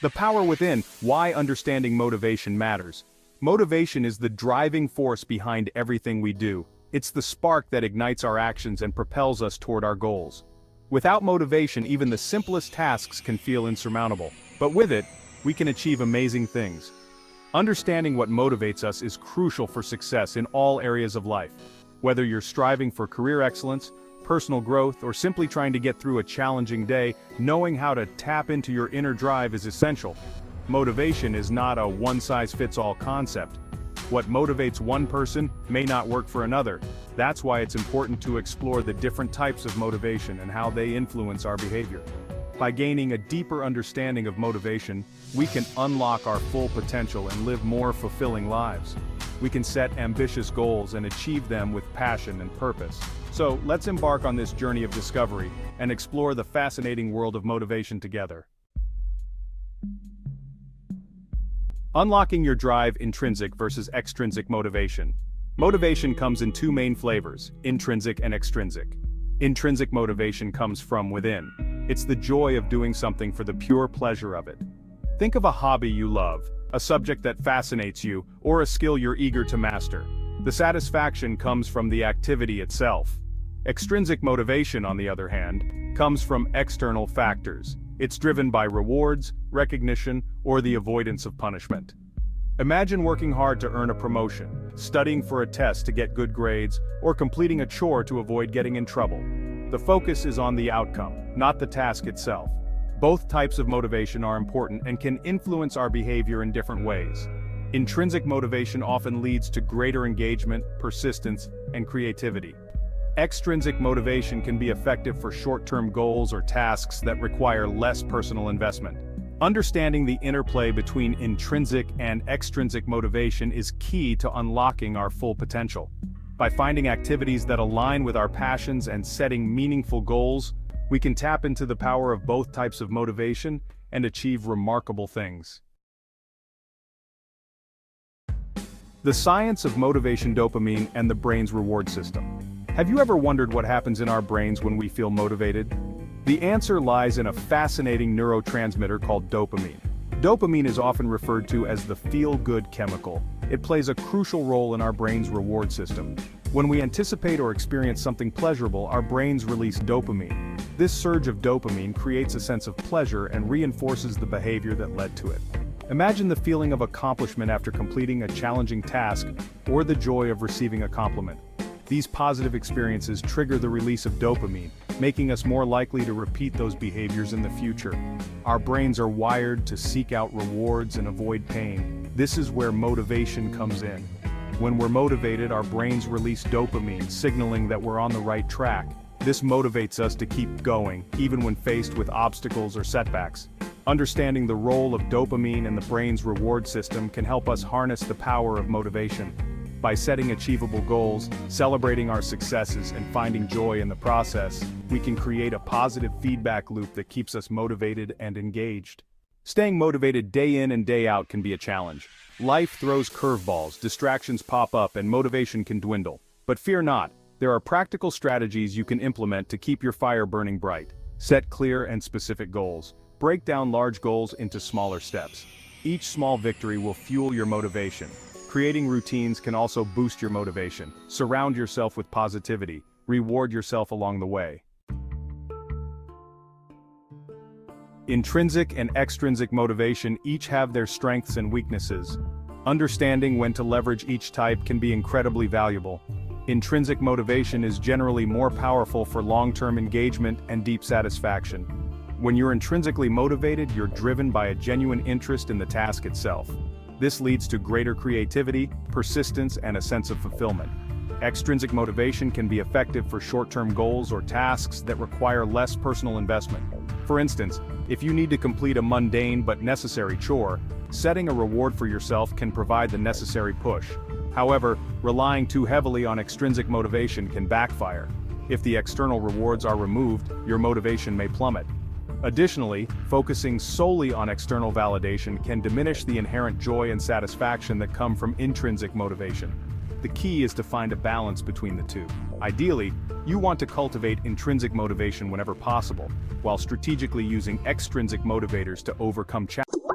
The power within, why understanding motivation matters. Motivation is the driving force behind everything we do. It's the spark that ignites our actions and propels us toward our goals. Without motivation, even the simplest tasks can feel insurmountable. But with it, we can achieve amazing things. Understanding what motivates us is crucial for success in all areas of life. Whether you're striving for career excellence, personal growth, or simply trying to get through a challenging day, knowing how to tap into your inner drive is essential. Motivation is not a one-size-fits-all concept. What motivates one person may not work for another. That's why it's important to explore the different types of motivation and how they influence our behavior. By gaining a deeper understanding of motivation, we can unlock our full potential and live more fulfilling lives. We can set ambitious goals and achieve them with passion and purpose. So, let's embark on this journey of discovery and explore the fascinating world of motivation together. Unlocking your drive: intrinsic versus extrinsic motivation. Motivation comes in two main flavors: intrinsic and extrinsic. Intrinsic motivation comes from within. It's the joy of doing something for the pure pleasure of it. Think of a hobby you love, a subject that fascinates you, or a skill you're eager to master. The satisfaction comes from the activity itself. Extrinsic motivation, on the other hand, comes from external factors. It's driven by rewards, recognition, or the avoidance of punishment. Imagine working hard to earn a promotion, studying for a test to get good grades, or completing a chore to avoid getting in trouble. The focus is on the outcome, not the task itself. Both types of motivation are important and can influence our behavior in different ways. Intrinsic motivation often leads to greater engagement, persistence, and creativity. Extrinsic motivation can be effective for short-term goals or tasks that require less personal investment. Understanding the interplay between intrinsic and extrinsic motivation is key to unlocking our full potential. By finding activities that align with our passions and setting meaningful goals, we can tap into the power of both types of motivation and achieve remarkable things. The science of motivation: dopamine and the brain's reward system. Have you ever wondered what happens in our brains when we feel motivated? The answer lies in a fascinating neurotransmitter called dopamine. Dopamine is often referred to as the feel-good chemical. It plays a crucial role in our brain's reward system. When we anticipate or experience something pleasurable, our brains release dopamine. This surge of dopamine creates a sense of pleasure and reinforces the behavior that led to it. Imagine the feeling of accomplishment after completing a challenging task, or the joy of receiving a compliment. These positive experiences trigger the release of dopamine, making us more likely to repeat those behaviors in the future. Our brains are wired to seek out rewards and avoid pain. This is where motivation comes in. When we're motivated, our brains release dopamine, signaling that we're on the right track. This motivates us to keep going, even when faced with obstacles or setbacks. Understanding the role of dopamine in the brain's reward system can help us harness the power of motivation. By setting achievable goals, celebrating our successes, and finding joy in the process, we can create a positive feedback loop that keeps us motivated and engaged. Staying motivated day in and day out can be a challenge. Life throws curveballs, distractions pop up, and motivation can dwindle. But fear not, there are practical strategies you can implement to keep your fire burning bright. Set clear and specific goals. Break down large goals into smaller steps. Each small victory will fuel your motivation. Creating routines can also boost your motivation. Surround yourself with positivity. Reward yourself along the way. Intrinsic and extrinsic motivation each have their strengths and weaknesses. Understanding when to leverage each type can be incredibly valuable. Intrinsic motivation is generally more powerful for long-term engagement and deep satisfaction. When you're intrinsically motivated, you're driven by a genuine interest in the task itself. This leads to greater creativity, persistence, and a sense of fulfillment. Extrinsic motivation can be effective for short-term goals or tasks that require less personal investment. For instance, if you need to complete a mundane but necessary chore, setting a reward for yourself can provide the necessary push. However, relying too heavily on extrinsic motivation can backfire. If the external rewards are removed, your motivation may plummet. Additionally, focusing solely on external validation can diminish the inherent joy and satisfaction that come from intrinsic motivation. The key is to find a balance between the two. Ideally, you want to cultivate intrinsic motivation whenever possible, while strategically using extrinsic motivators to overcome challenges.